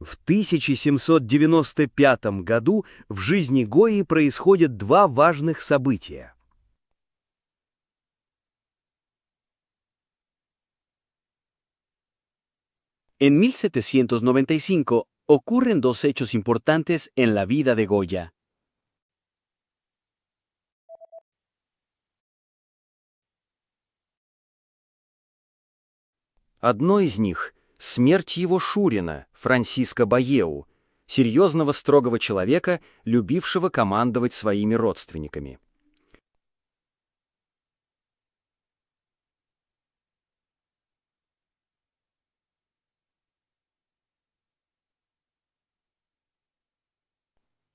В 1795 году в жизни Гои происходят два важных события. En 1795 ocurren dos hechos importantes en la vida de Goya. Одно из них — смерть его шурина, Франсиско Байеу, серьезного строгого человека, любившего командовать своими родственниками.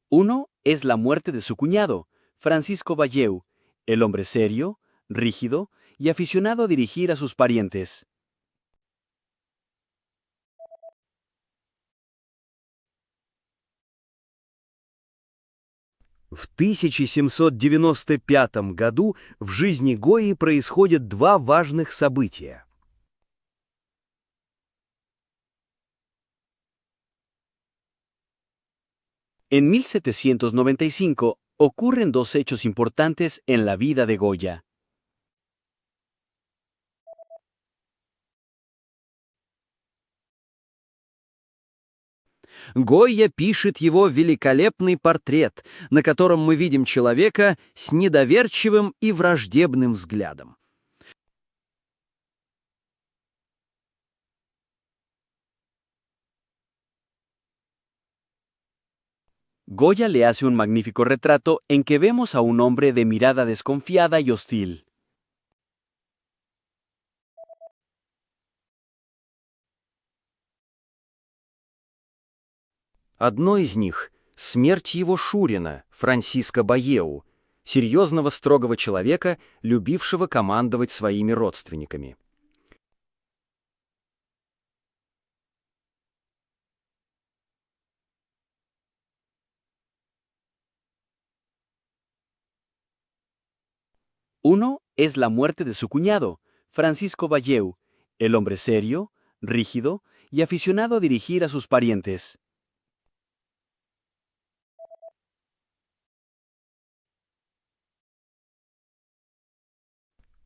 Uno es la muerte de su cuñado, Francisco Bayeu, el hombre serio, rígido y aficionado a dirigir a sus parientes. В 1795 году в жизни Гои происходят два важных события. En 1795 ocurren dos hechos importantes en la vida de Goya. Гойя пишет его великолепный портрет, на котором мы видим человека с недоверчивым и враждебным взглядом. Goya le hace un magnífico retrato en que vemos a un hombre de mirada desconfiada y hostil. Одно из них — смерть его шурина, Франсиско Байеу, серьезного строгого человека, любившего командовать своими родственниками. Uno es la muerte de su cuñado, Francisco Bayeu, el hombre serio, rígido y aficionado a dirigir a sus parientes.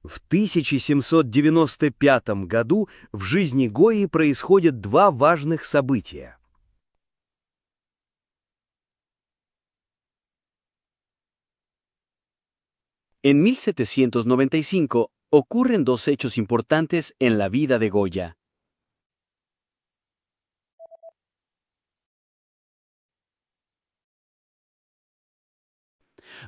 В 1795 году в жизни Гои происходят два важных события. En 1795 ocurren dos hechos importantes en la vida de Goya.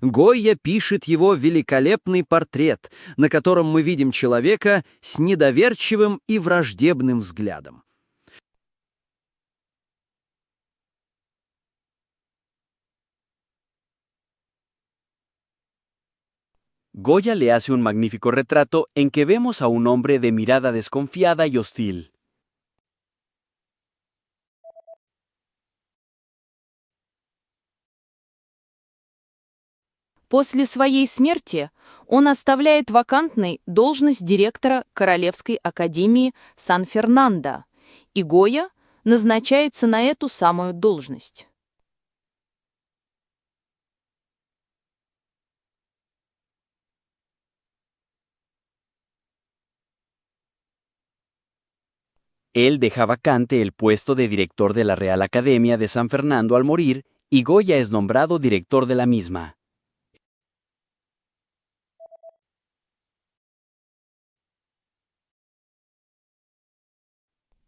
Гойя пишет его великолепный портрет, на котором мы видим человека с недоверчивым и враждебным взглядом. Goya le hace un magnífico retrato en que vemos a un hombre de mirada desconfiada y hostil. После своей смерти он оставляет вакантной должность директора Королевской академии Сан-Фернандо, и Гойя назначается на эту самую должность. Él deja vacante el puesto de director de la Real Academia de San Fernando al morir y Goya es nombrado director de la misma.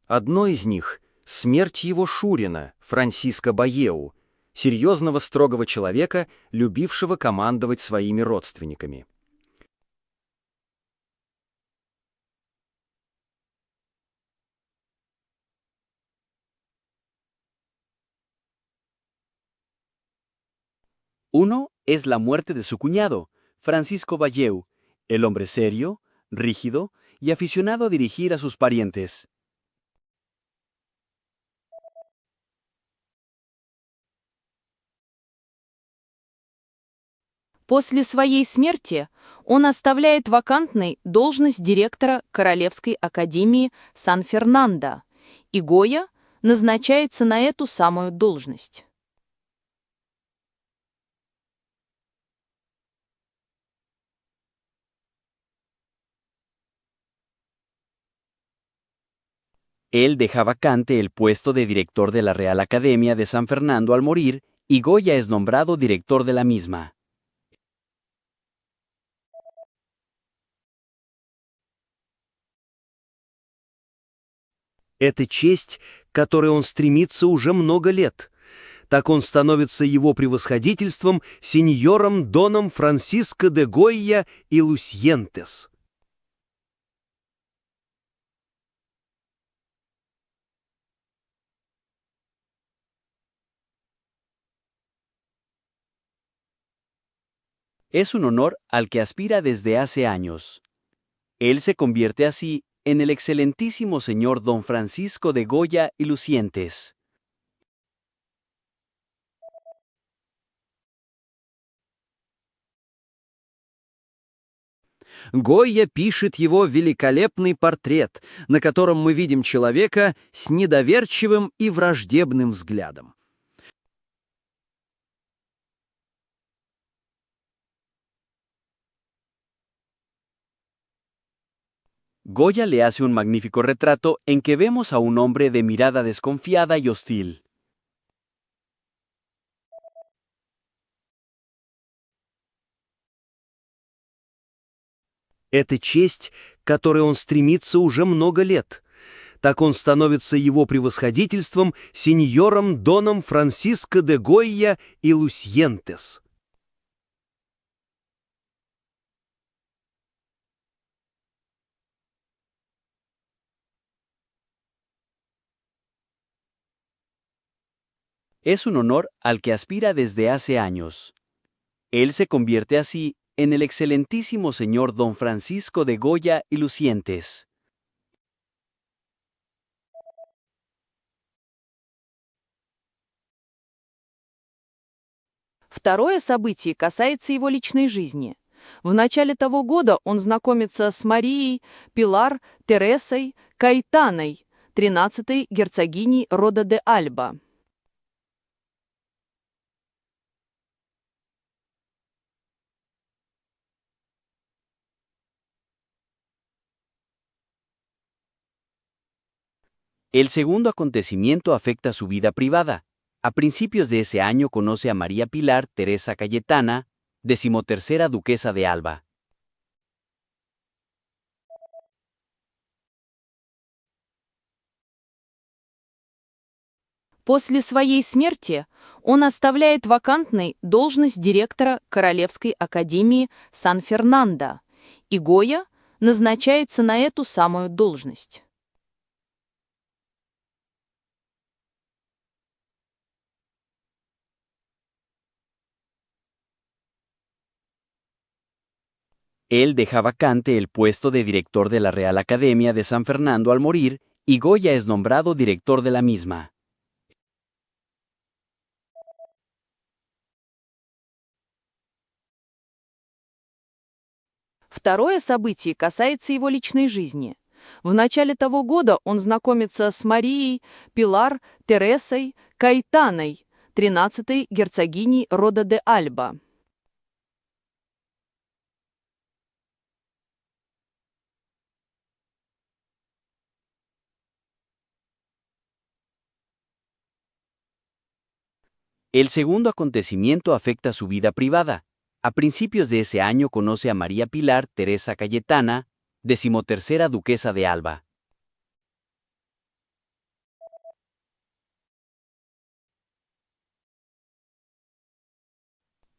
Одно из них — смерть его шурина, Франсиско Байеу, серьезного строгого человека, любившего командовать своими родственниками. Uno es la muerte de su cuñado, Francisco Bayeu, el hombre serio, rígido y aficionado a dirigir a sus parientes. После своей смерти он оставляет вакантной должность директора Королевской академии Сан-Фернандо, и Гойя назначается на эту самую должность. Él deja vacante el puesto de director de la Real Academia de San Fernando al morir y Goya es nombrado director de la misma. Это честь, к которой он стремится уже много лет. Так он становится его превосходительством сеньором Доном Франсиско де Гойя и Лусьентес. Es un honor al que aspira desde hace años. Él se convierte así en el excelentísimo señor don Francisco de Goya y Lucientes. Гойя пишет его великолепный портрет, на котором мы видим человека с недоверчивым и враждебным взглядом. Goya le hace un magnífico retrato en que vemos a un hombre de mirada desconfiada y hostil. Это честь, к которой он стремится уже много лет. Так он становится его превосходительством сеньором Доном Франсиско де Гойя и Лусьентес. Es un honor al que aspira desde hace años. Él se convierte así en el excelentísimo señor don Francisco de Goya y Lucientes. Второе событие касается его личной жизни. В начале того года он знакомится с Марией, Пилар, Тересой, Каэтаной, 13-й герцогиней рода де Альба. El segundo acontecimiento afecta su vida privada. A principios de ese año conoce a María Pilar Teresa Cayetana, 13ª duquesa de Alba. После своей смерти он оставляет вакантной должность директора Королевской академии Сан-Фернандо, и Гойя назначается на эту самую должность. Él deja vacante el puesto de director de la Real Academia de San Fernando al morir y Goya es nombrado director de la misma. Второе событие касается его личной жизни. В начале того года он знакомится с Марией, Пилар, Тересой, Каэтаной, 13-й герцогиней рода де Альба. El segundo acontecimiento afecta su vida privada. A principios de ese año conoce a María Pilar Teresa Cayetana, 13ª duquesa de Alba.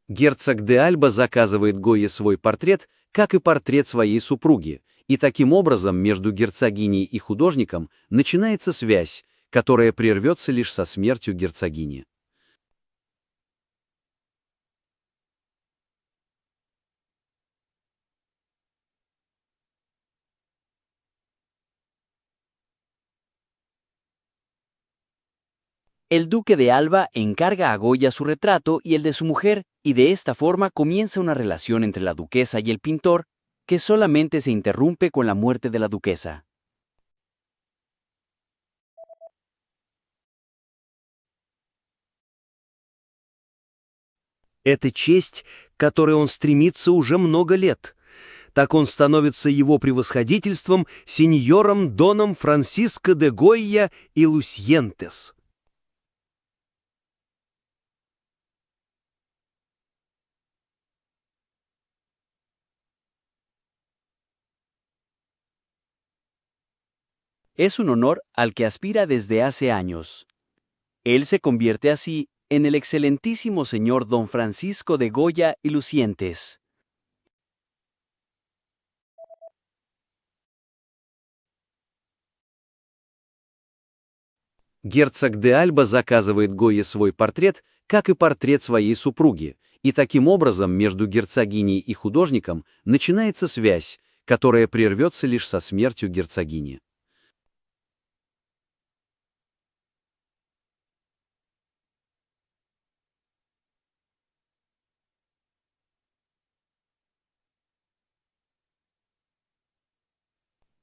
Герцог де Альба заказывает Гойе свой портрет, как и портрет своей супруги, и таким образом между герцогиней и художником начинается связь, которая прервется лишь со смертью герцогини. El duque de Alba encarga a Goya su retrato y el de su mujer, y de esta forma comienza una relación entre la duquesa y el pintor, que solamente se interrumpe con la muerte de la duquesa. Это честь, к которой он стремится уже много лет. Так он становится его превосходительством сеньором Доном Франсиско де Гойя и Лусьентес. Es un honor al que aspira desde hace años. Él se convierte así en el excelentísimo señor don Francisco de Goya y Lucientes. Герцог де Альба заказывает Гойе свой портрет, как и портрет своей супруги, и таким образом между герцогиней и художником начинается связь, которая прервется лишь со смертью герцогини.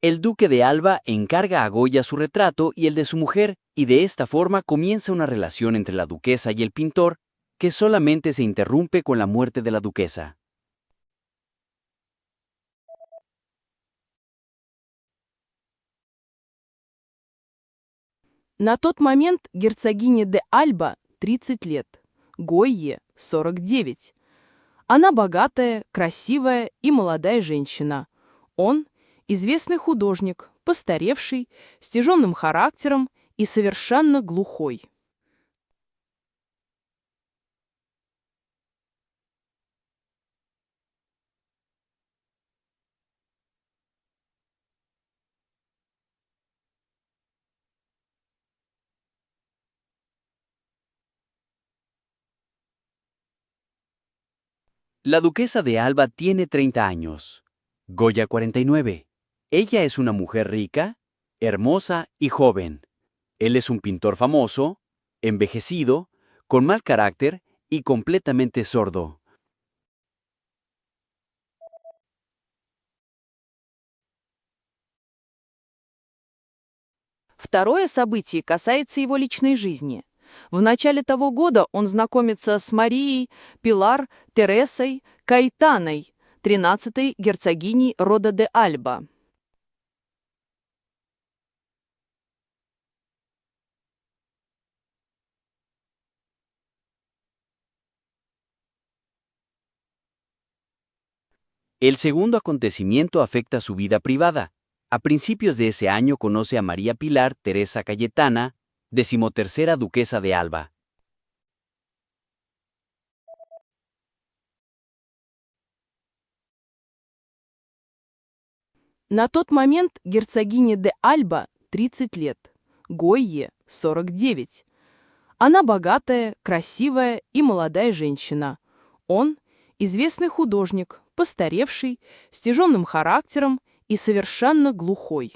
El duque de Alba encarga a Goya su retrato y el de su mujer, y de esta forma comienza una relación entre la duquesa y el pintor, que solamente se interrumpe con la muerte de la duquesa. На тот момент герцогине де Альба 30 лет, Гойе 49. Она богатая, красивая и молодая женщина. Он – известный художник, постаревший, с тяжелым характером и совершенно глухой. La duquesa de Alba tiene 30 años, Goya 49. Ella es una mujer rica, hermosa y joven. Él es un pintor famoso, envejecido, con mal carácter y completamente sordo. Второе событие касается его личной жизни. В начале того года он знакомится с Марией, Пилар, Тересой, Каэтаной, 13-й герцогиней рода де Альба. El segundo acontecimiento afecta su vida privada. A principios de ese año conoce a María Pilar Teresa Cayetana, 13ª duquesa de Alba. На тот момент герцогине де Альба 30 лет, Гойе 49. Она богатая, красивая и молодая женщина. Он – известный художник, постаревший, с тяжелым характером и совершенно глухой.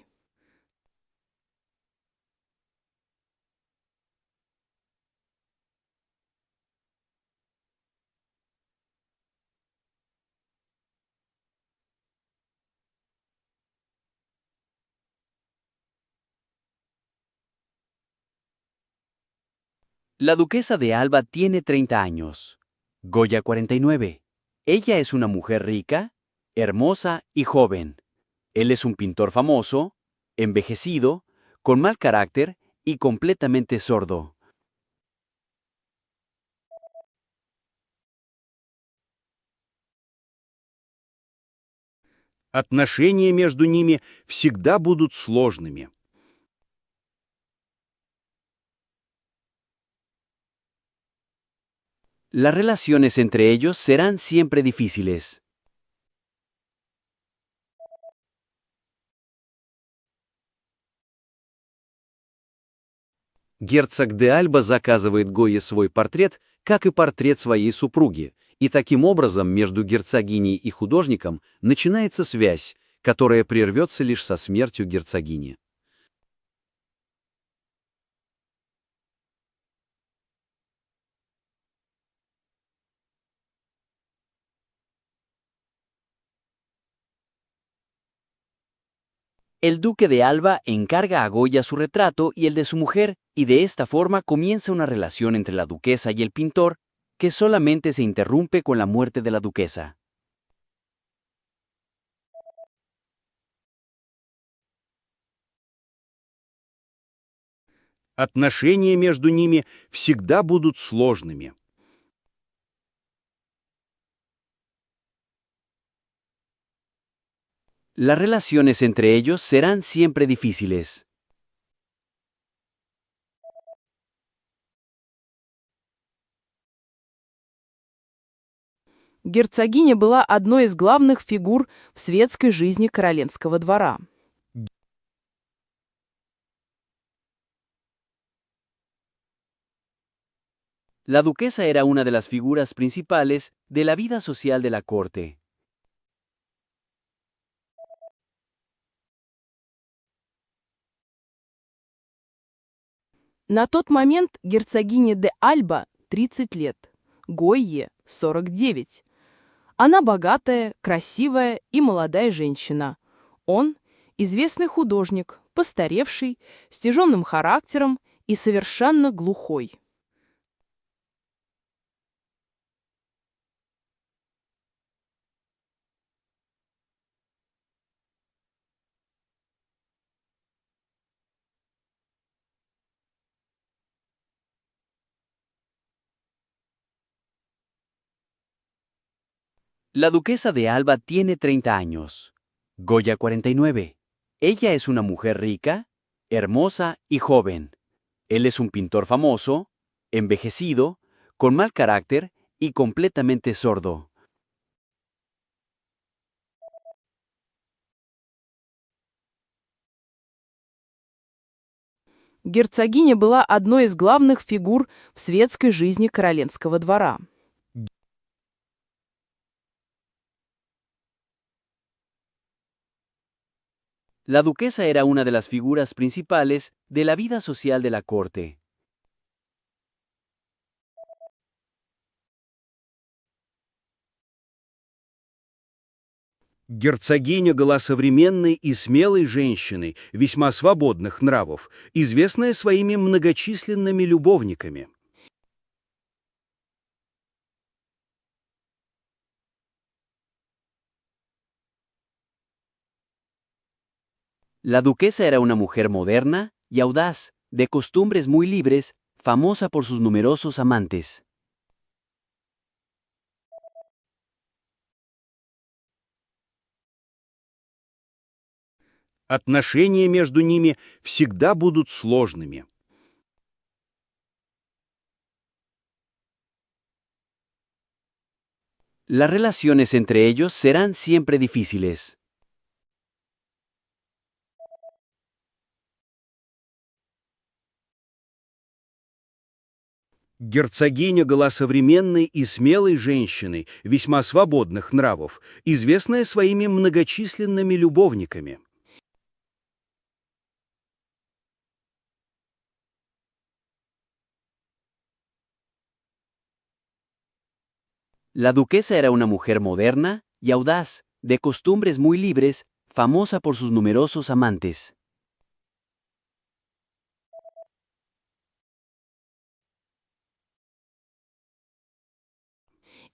La duquesa de Alba tiene 30 años, Goya 49. Ella es una mujer rica, hermosa y joven. Él es un pintor famoso, envejecido, con mal carácter y completamente sordo. Отношения между ними всегда будут сложными. Las relaciones entre ellos serán siempre difíciles. Герцог де Альба заказывает Гойе свой портрет, как и портрет своей супруги, и таким образом между герцогиней и художником начинается связь, которая прервется лишь со смертью герцогини. El duque de Alba encarga a Goya su retrato y el de su mujer, y de esta forma comienza una relación entre la duquesa y el pintor, que solamente se interrumpe con la muerte de la duquesa. Отношения между ними всегда будут сложными. Las relaciones entre ellos serán siempre difíciles. Герцогиня была одной из главных фигур в светской жизни королевского двора. La duquesa era una de las figuras principales de la vida social de la corte. На тот момент герцогине де Альба 30 лет, Гойе 49. Она богатая, красивая и молодая женщина. Он– известный художник, постаревший, с тяжелым характером и совершенно глухой. La duquesa de Alba tiene 30 años, Goya 49. Ella es una mujer rica, hermosa y joven. Él es un pintor famoso, envejecido, con mal carácter y completamente sordo. Герцогиня была одной из главных фигур в светской жизни королевского двора. La duquesa era una de las figuras principales de la vida social de la corte. Герцогиня была современной и смелой женщиной, весьма свободных нравов, известная своими многочисленными любовниками. La duquesa era una mujer moderna y audaz, de costumbres muy libres, famosa por sus numerosos amantes. Отношения между ними всегда будут сложными. Las relaciones entre ellos serán siempre difíciles. Герцогиня была современной и смелой женщиной, весьма свободных нравов, известная своими многочисленными любовниками. La duquesa era una mujer moderna y audaz, de costumbres muy libres, famosa por sus numerosos amantes.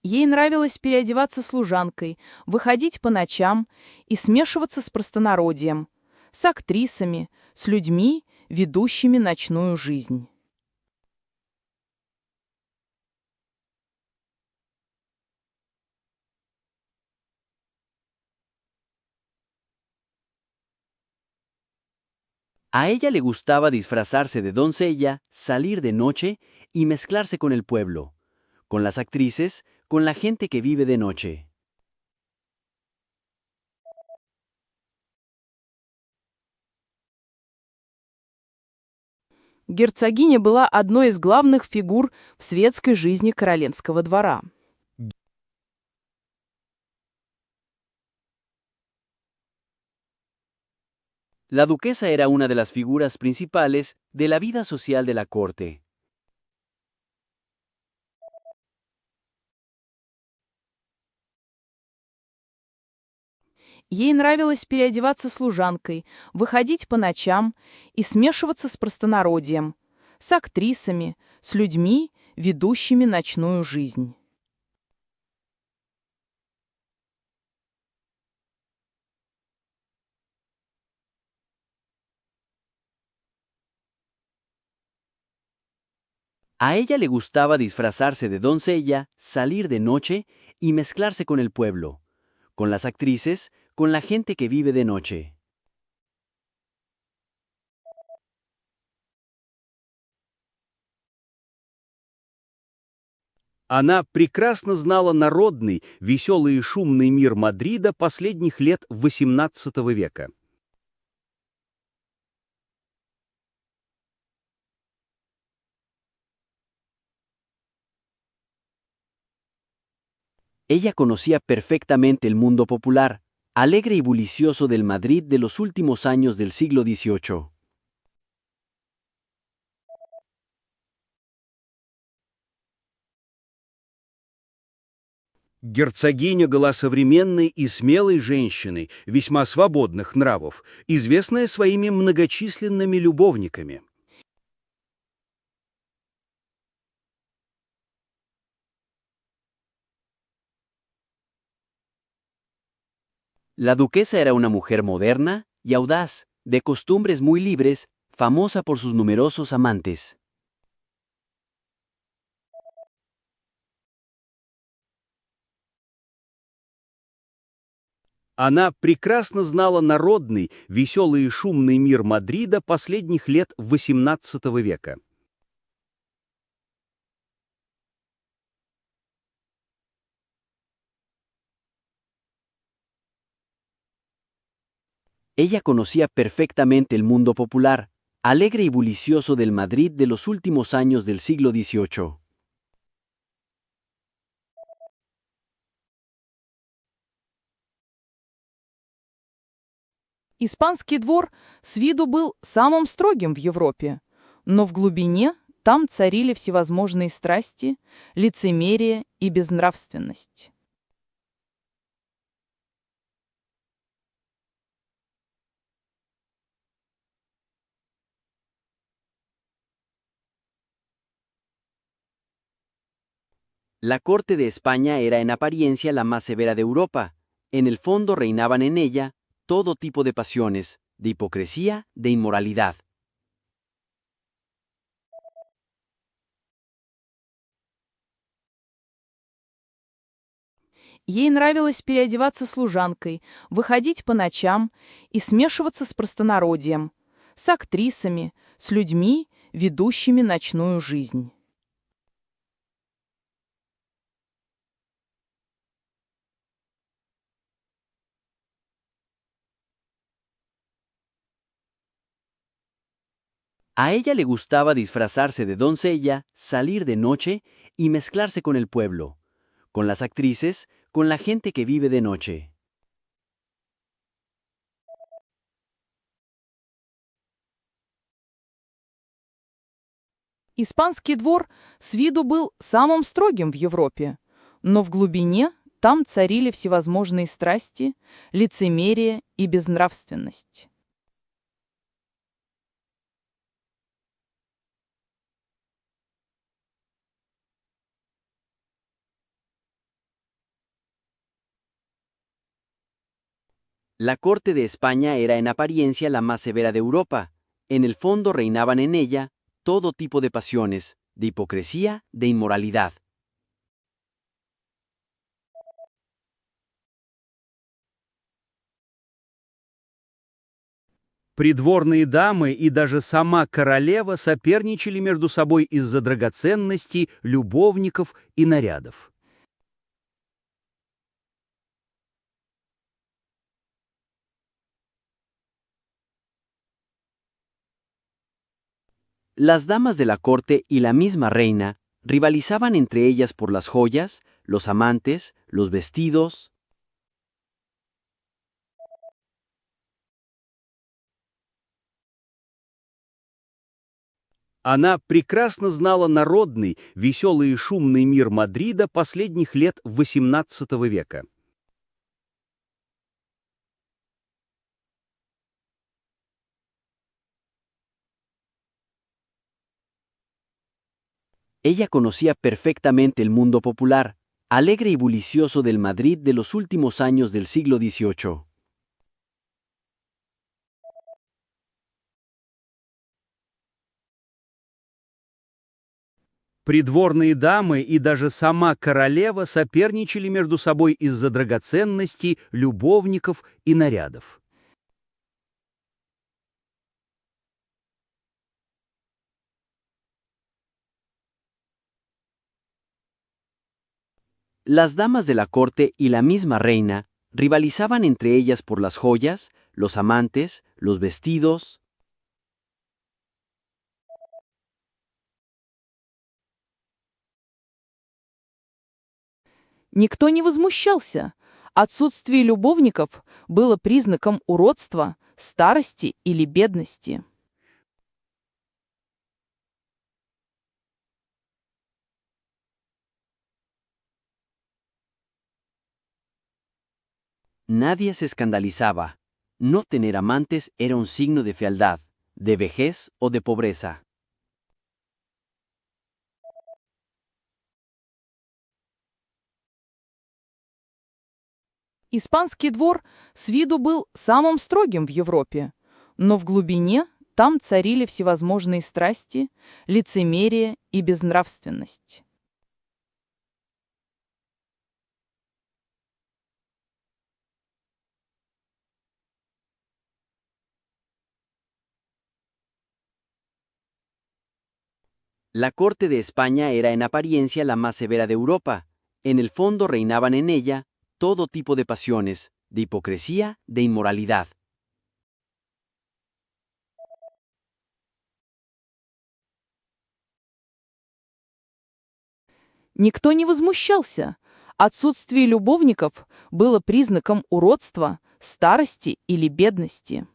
Ей нравилось переодеваться служанкой, выходить по ночам и смешиваться с простонародьем, с актрисами, с людьми, ведущими ночную жизнь. A ella le gustaba disfrazarse de doncella, salir de noche y mezclarse con el pueblo, con las actrices, con la gente que vive de noche. Герцогиня была одной из главных фигур в светской жизни королевского двора. La duquesa era una de las figuras principales de la vida social de la corte. Ей нравилось переодеваться служанкой, выходить по ночам и смешиваться с простонародьем, с актрисами, с людьми, ведущими ночную жизнь. A ella le gustaba disfrazarse de doncella, salir de noche y mezclarse con el pueblo, con las actrices, con la gente que vive de noche. Она прекрасно знала народный, веселый и шумный мир Мадрида последних лет XVIII века. Ella conocía perfectamente el mundo popular, alegre y bullicioso del Madrid de los últimos años del siglo XVIII. Герцогиня была современной и смелой женщиной, весьма свободных нравов, известная своими многочисленными любовниками. La duquesa era una mujer moderna y audaz, de costumbres muy libres, famosa por sus numerosos amantes. Она прекрасно знала народный, веселый и шумный мир Мадрида последних лет XVIII века. Ella conocía perfectamente el mundo popular, alegre y bullicioso del Madrid de los últimos años del siglo XVIII. Испанский двор с виду был самым строгим в Европе, но в глубине там царили всевозможные страсти, лицемерие и безнравственность. La corte de España era en apariencia la más severa de Europa. En el fondo reinaban en ella todo tipo de pasiones, de hipocresía, de inmoralidad. Ей нравилось переодеваться служанкой, выходить по ночам и смешиваться с простонародьем, с актрисами, с людьми, ведущими ночную жизнь. A ella le gustaba disfrazarse de doncella, salir de noche y mezclarse con el pueblo, con las actrices, con la gente que vive de noche. Испанский двор с виду был самым строгим в Европе, но в глубине там царили всевозможные страсти, лицемерие и безнравственность. La corte de España era en apariencia la más severa de Europa. En el fondo reinaban en ella todo tipo de pasiones, de hipocresía, de inmoralidad. Придворные дамы и даже сама королева соперничали между собой из-за драгоценностей, любовников и нарядов. Las damas de la corte y la misma reina rivalizaban entre ellas por las joyas, los amantes, los vestidos. Она прекрасно знала народный, веселый и шумный мир Мадрида последних лет XVIII века. Ella conocía perfectamente el mundo popular, alegre y bullicioso del Madrid de los últimos años del siglo XVIII. Придворные дамы и даже сама королева соперничали между собой из-за драгоценностей, любовников и нарядов. Las damas de la corte y la misma reina rivalizaban entre ellas por las joyas, los amantes, los vestidos. Никто не возмущался. Отсутствие любовников было признаком уродства, старости или бедности. Nadie se escandalizaba. No tener amantes era un signo de fealdad, de vejez o de pobreza. Испанский двор с виду был самым строгим в Европе, но в глубине там царили всевозможные страсти, лицемерие и безнравственность. La corte de España era en apariencia la más severa de Europa. En el fondo reinaban en ella todo tipo de pasiones, de hipocresía, de inmoralidad. Никто не возмущался. Отсутствие любовников было признаком уродства, старости или бедности.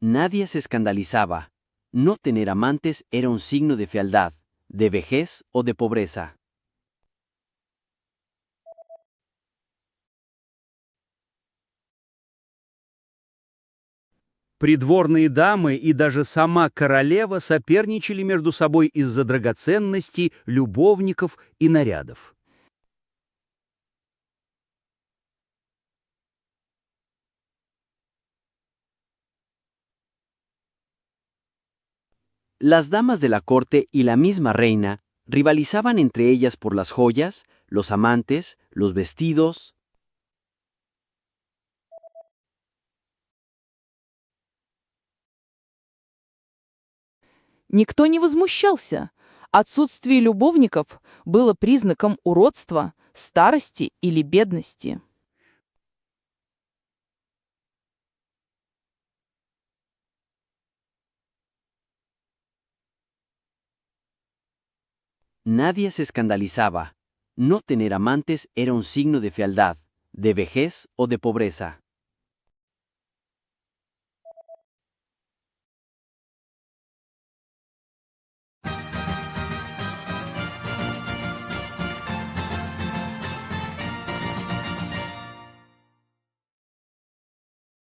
Nadie se escandalizaba. No tener amantes era un signo de fealdad, de vejez o de pobreza. Придворные дамы и даже сама королева соперничали между собой из-за драгоценностей, любовников и нарядов. Las damas de la corte y la misma reina rivalizaban entre ellas por las joyas, los amantes, los vestidos. Никто не возмущался. Отсутствие любовников было признаком уродства, старости или бедности. Nadie se escandalizaba. No tener amantes era un signo de fealdad, de vejez o de pobreza.